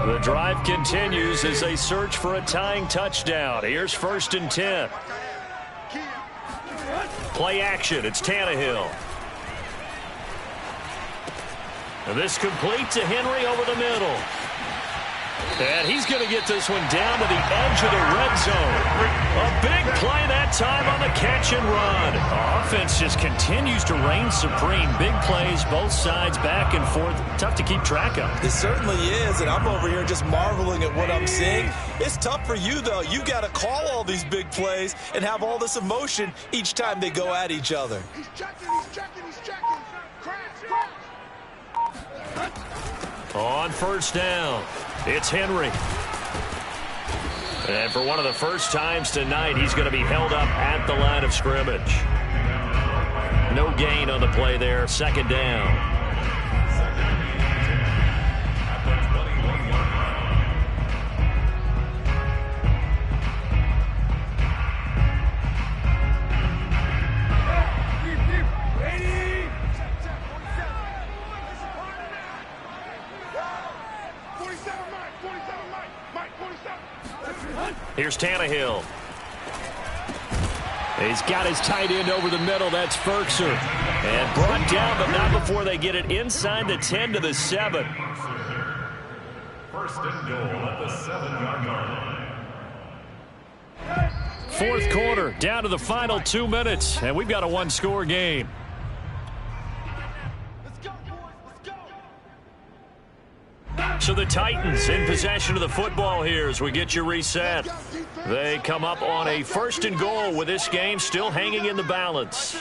The drive continues as they search for a tying touchdown. Here's 1st and 10. Play action. It's Tannehill. And this complete to Henry over the middle. And he's going to get this one down to the edge of the red zone. A big play that time on the catch and run. Offense just continues to reign supreme. Big plays, both sides, back and forth. Tough to keep track of. It certainly is, and I'm over here just marveling at what I'm seeing. It's tough for you, though. You got to call all these big plays and have all this emotion each time they go at each other. He's checking, he's checking, he's checking. Crash, crash. On 1st down, it's Henry. And for one of the first times tonight, he's going to be held up at the line of scrimmage. No gain on the play there, 2nd down. Here's Tannehill. He's got his tight end over the middle. That's Ferkser. And brought down, but not before they get it inside the 10 to the 7. 1st and goal at the 7-yard line. 4th quarter, down to the final 2 minutes, and we've got a one-score game. So the Titans in possession of the football here as we get you reset. They come up on a 1st and goal with this game still hanging in the balance.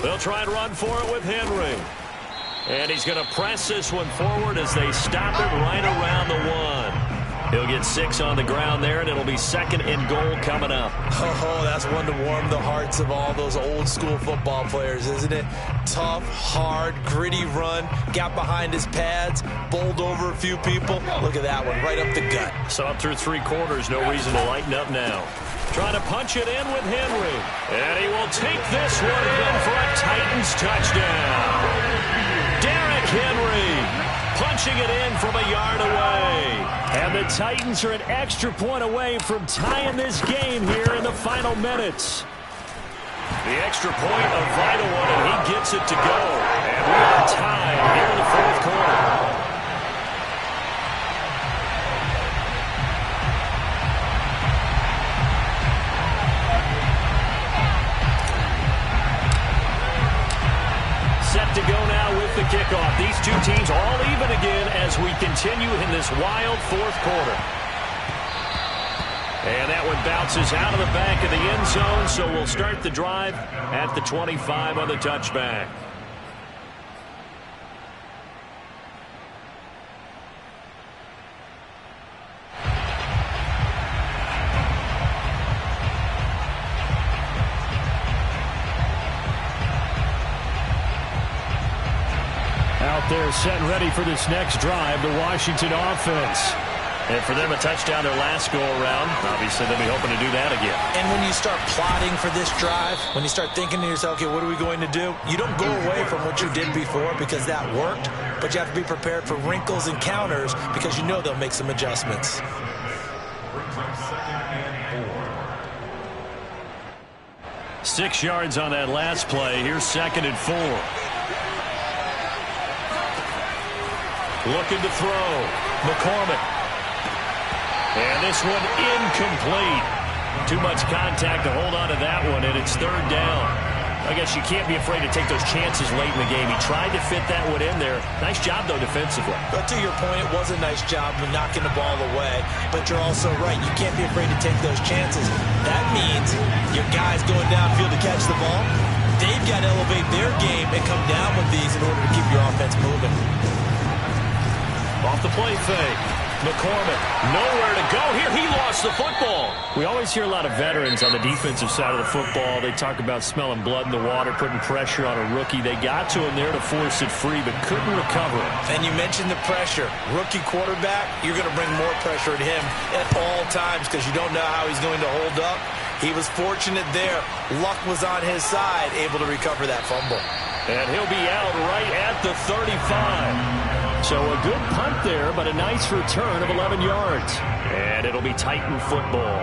They'll try and run for it with Henry. And he's going to press this one forward as they stop it right around the 1. He'll get 6 on the ground there, and it'll be 2nd and goal coming up. Oh, that's one to warm the hearts of all those old-school football players, isn't it? Tough, hard, gritty run, got behind his pads, bowled over a few people. Look at that one, right up the gut. So up through 3 quarters, no reason to lighten up now. Trying to punch it in with Henry. And he will take this one in for a Titans touchdown. Derrick Henry punching it in from a yard away. And the Titans are an extra point away from tying this game here in the final minutes. The extra point, a vital one, and he gets it to go. And we are tied here in the 4th quarter. Set to go now with the kickoff. These two teams all even again as we continue in this wild 4th quarter. And that one bounces out of the back of the end zone, so we'll start the drive at the 25 on the touchback. Out there set and ready for this next drive, the Washington offense. And for them, a touchdown their last go-around. Obviously, they'll be hoping to do that again. And when you start plotting for this drive, when you start thinking to yourself, okay, what are we going to do? You don't go away from what you did before because that worked, but you have to be prepared for wrinkles and counters because you know they'll make some adjustments. 6 yards on that last play. Here's 2nd and 4. Looking to throw. McCormick. And this one incomplete. Too much contact to hold on to that one, and it's 3rd down. I guess you can't be afraid to take those chances late in the game. He tried to fit that one in there. Nice job, though, defensively. But to your point, it was a nice job of knocking the ball away. But you're also right. You can't be afraid to take those chances. That means your guys going downfield to catch the ball, they've got to elevate their game and come down with these in order to keep your offense moving. Off the play fake. McCormick, nowhere to go here. He lost the football. We always hear a lot of veterans on the defensive side of the football. They talk about smelling blood in the water, putting pressure on a rookie. They got to him there to force it free, but couldn't recover it. And you mentioned the pressure. Rookie quarterback, you're going to bring more pressure at him at all times because you don't know how he's going to hold up. He was fortunate there. Luck was on his side, able to recover that fumble. And he'll be out right at the 35. So a good punt there, but a nice return of 11 yards. And it'll be Titan football.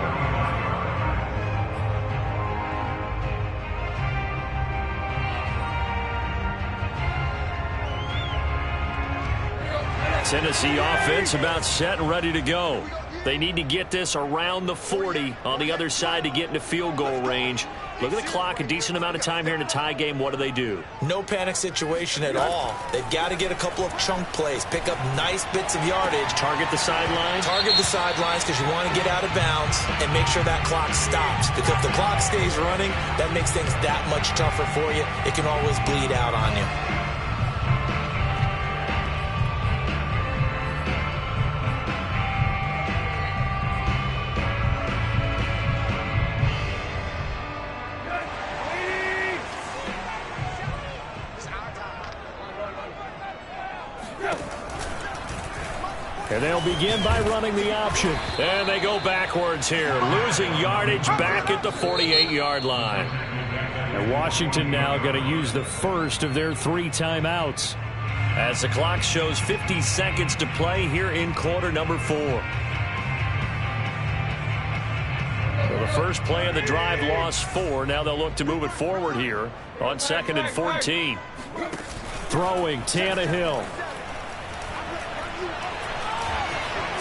Tennessee offense about set and ready to go. They need to get this around the 40 on the other side to get into field goal range. Look at the clock, a decent amount of time here in a tie game. What do? No panic situation at all. They've got to get a couple of chunk plays, pick up nice bits of yardage. Target the sidelines? Target the sidelines because you want to get out of bounds and make sure that clock stops. Because if the clock stays running, that makes things that much tougher for you. It can always bleed out on you. And they'll begin by running the option. And they go backwards here, losing yardage back at the 48-yard line. And Washington now going to use the first of their 3 timeouts as the clock shows 50 seconds to play here in quarter number 4. So the first play of the drive lost 4. Now they'll look to move it forward here on 2nd and 14. Throwing Tannehill.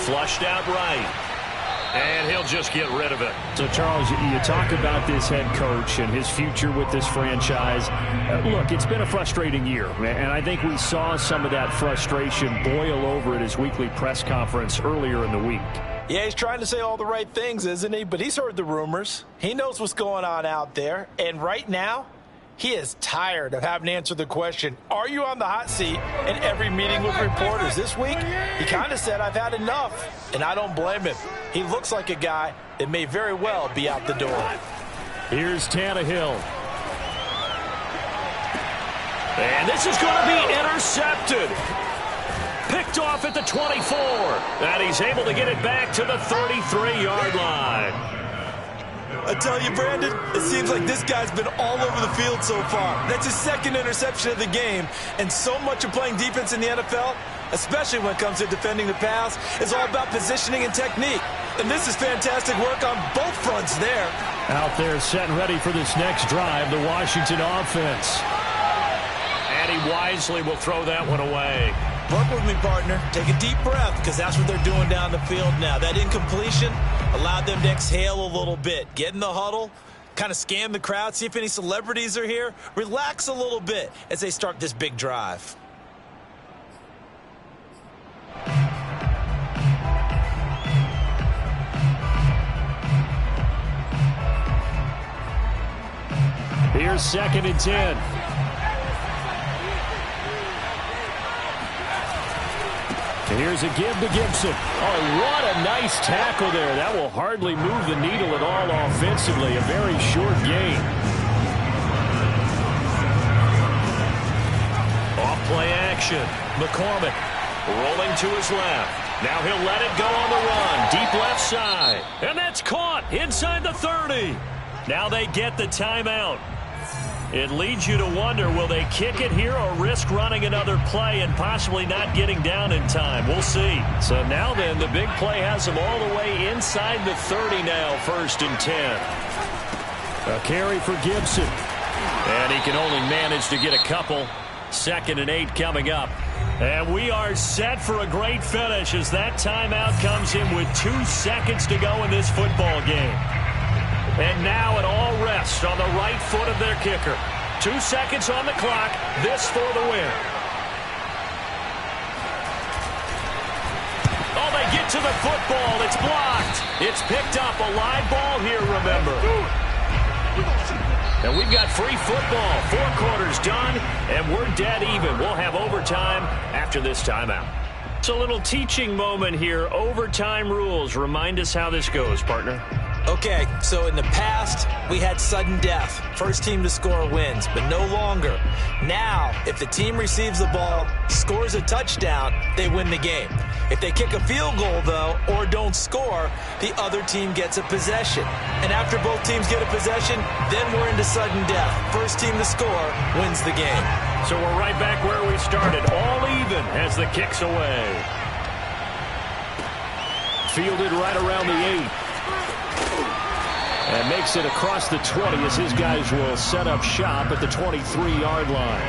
Flushed out right. And he'll just get rid of it. So, Charles, you talk about this head coach and his future with this franchise. Look, it's been a frustrating year, and I think we saw some of that frustration boil over at his weekly press conference earlier in the week. Yeah, he's trying to say all the right things, isn't he? But he's heard the rumors. He knows what's going on out there. And right now, he is tired of having to answer the question, are you on the hot seat, in every meeting with reporters. This week, he kind of said, I've had enough, and I don't blame him. He looks like a guy that may very well be out the door. Here's Tannehill. And this is going to be intercepted. Picked off at the 24. And he's able to get it back to the 33-yard line. I tell you, Brandon, it seems like this guy's been all over the field so far. That's his 2nd interception of the game. And so much of playing defense in the NFL, especially when it comes to defending the pass, is all about positioning and technique. And this is fantastic work on both fronts there. Out there set and ready for this next drive, the Washington offense. And he wisely will throw that one away. Work with me, partner. Take a deep breath, because that's what they're doing down the field now. That incompletion allowed them to exhale a little bit. Get in the huddle, kind of scan the crowd, see if any celebrities are here. Relax a little bit as they start this big drive. Here's 2nd and 10. Here's a give to Gibson. Oh, what a nice tackle there. That will hardly move the needle at all offensively. A very short gain. Off play action. McCormick rolling to his left. Now he'll let it go on the run. Deep left side. And that's caught inside the 30. Now they get the timeout. It leads you to wonder, will they kick it here or risk running another play and possibly not getting down in time? We'll see. So now then, the big play has them all the way inside the 30 now, 1st and 10. A carry for Gibson. And he can only manage to get a couple. 2nd and 8 coming up. And we are set for a great finish as that timeout comes in with 2 seconds to go in this football game. And now it all rests on the right foot of their kicker. 2 seconds on the clock. This for the win. Oh, they get to the football. It's blocked. It's picked up. A live ball here, remember. And we've got free football. 4 quarters done, and we're dead even. We'll have overtime after this timeout. It's a little teaching moment here. Overtime rules. Remind us how this goes, partner. Okay, so in the past, we had sudden death. First team to score wins, but no longer. Now, if the team receives the ball, scores a touchdown, they win the game. If they kick a field goal, though, or don't score, the other team gets a possession. And after both teams get a possession, then we're into sudden death. First team to score wins the game. So we're right back where we started, all even as the kick's away. Fielded right around the 8. And makes it across the 20 as his guys will set up shop at the 23-yard line.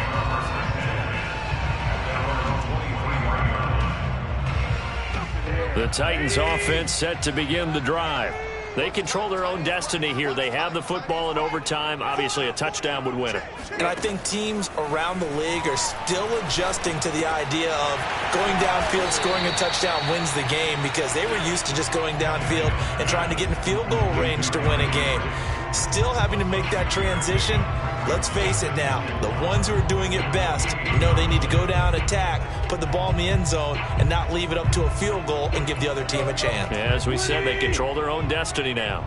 The Titans offense set to begin the drive. They control their own destiny here. They have the football in overtime. Obviously, a touchdown would win it. And I think teams around the league are still adjusting to the idea of going downfield, scoring a touchdown wins the game, because they were used to just going downfield and trying to get in field goal range to win a game. Still having to make that transition. Let's face it now, the ones who are doing it best know they need to go down, attack, put the ball in the end zone, and not leave it up to a field goal and give the other team a chance. Yeah, as we said, they control their own destiny now.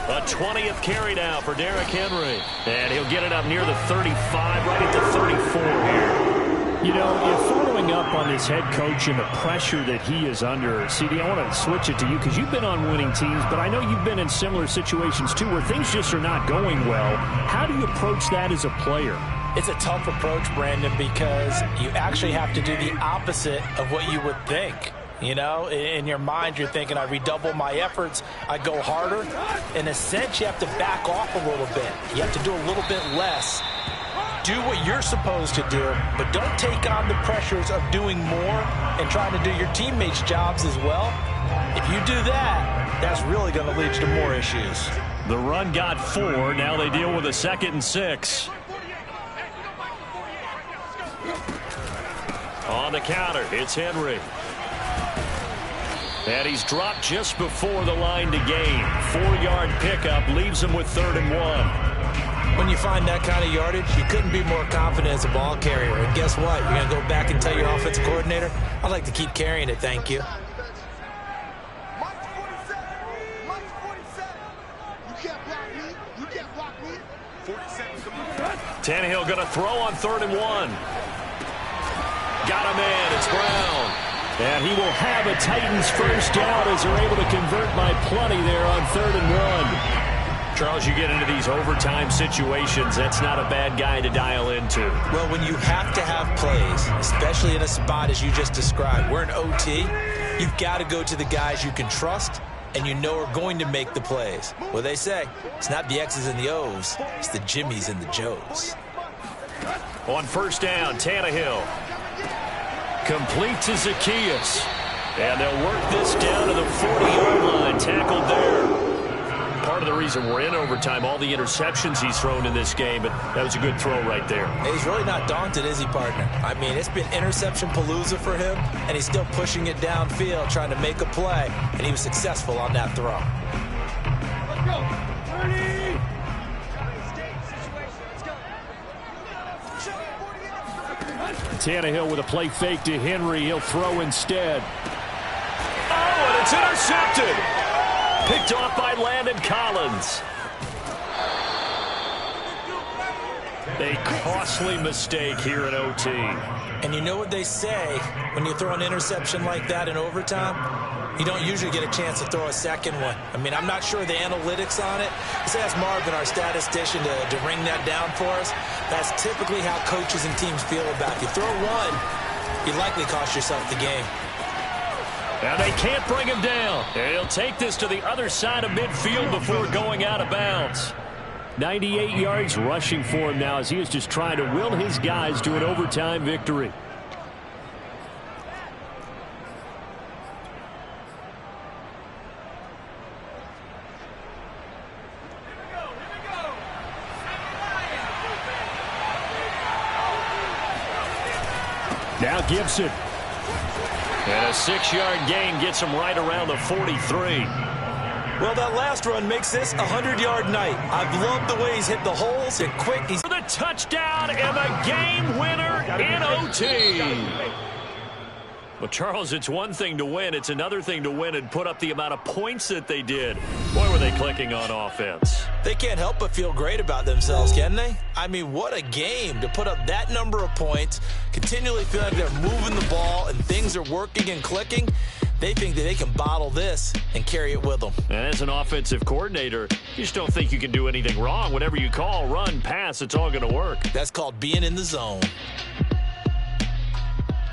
A 20th carry now for Derrick Henry. And he'll get it up near the 35, right at the 34 here. You know, if following up on this head coach and the pressure that he is under, CD, I want to switch it to you because you've been on winning teams, but I know you've been in similar situations too where things just are not going well. How do you approach that as a player? It's a tough approach, Brandon, because you actually have to do the opposite of what you would think. You know, in your mind, you're thinking, I redouble my efforts, I go harder. In a sense, you have to back off a little bit. You have to do a little bit less. Do what you're supposed to do, but don't take on the pressures of doing more and trying to do your teammates' jobs as well. If you do that, that's really going to lead you to more issues. The run got 4. Now they deal with a 2nd and 6. On the counter, it's Henry. And he's dropped just before the line to gain. 4-yard pickup leaves him with 3rd and 1. When you find that kind of yardage, you couldn't be more confident as a ball carrier. And guess what? You're going to go back and tell your offensive coordinator, I'd like to keep carrying it, thank you. Tannehill going to throw on 3rd and 1. Got him in. It's Brown. And he will have a Titans first down as they're able to convert by plenty there on 3rd and 1. Charles, you get into these overtime situations, that's not a bad guy to dial into. Well, when you have to have plays, especially in a spot as you just described, we're in OT, you've got to go to the guys you can trust and you know are going to make the plays. Well, they say, it's not the X's and the O's, it's the Jimmies and the Joes. On 1st down, Tannehill complete to Zacchaeus. And they'll work this down to the 40-yard line, tackled there. Part of the reason we're in overtime, all the interceptions he's thrown in this game, but that was a good throw right there. He's really not daunted, is he, partner? I mean, it's been interception palooza for him, and he's still pushing it downfield, trying to make a play, and he was successful on that throw. Let's go. 30. Tannehill with a play fake to Henry. He'll throw instead. Oh, and it's intercepted. Picked off by Landon Collins. A costly mistake here in OT. And you know what they say when you throw an interception like that in overtime? You don't usually get a chance to throw a second one. I mean, I'm not sure the analytics on it. Let's ask Marvin, our statistician, to ring that down for us. That's typically how coaches and teams feel about it. If you throw one, you likely cost yourself the game. And they can't bring him down. And he'll take this to the other side of midfield before going out of bounds. 98 yards rushing for him now as he is just trying to will his guys to an overtime victory. Now Gibson. And a 6-yard gain gets him right around the 43. Well, that last run makes this a 100-yard night. I've loved the way he's hit the holes and quick. He's for the touchdown and the game winner in OT. Well, Charles, it's one thing to win. It's another thing to win and put up the amount of points that they did. Boy, were they clicking on offense. They can't help but feel great about themselves, can they? I mean, what a game to put up that number of points, continually feel like they're moving the ball and things are working and clicking. They think that they can bottle this and carry it with them. And as an offensive coordinator, you just don't think you can do anything wrong. Whatever you call, run, pass, it's all going to work. That's called being in the zone.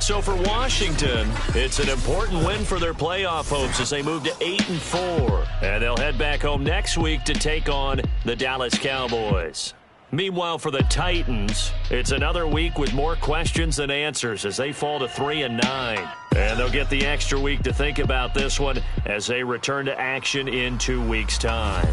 So for Washington, it's an important win for their playoff hopes as they move to 8-4. And they'll head back home next week to take on the Dallas Cowboys. Meanwhile, for the Titans, it's another week with more questions than answers as they fall to 3-9. And they'll get the extra week to think about this one as they return to action in 2 weeks' time.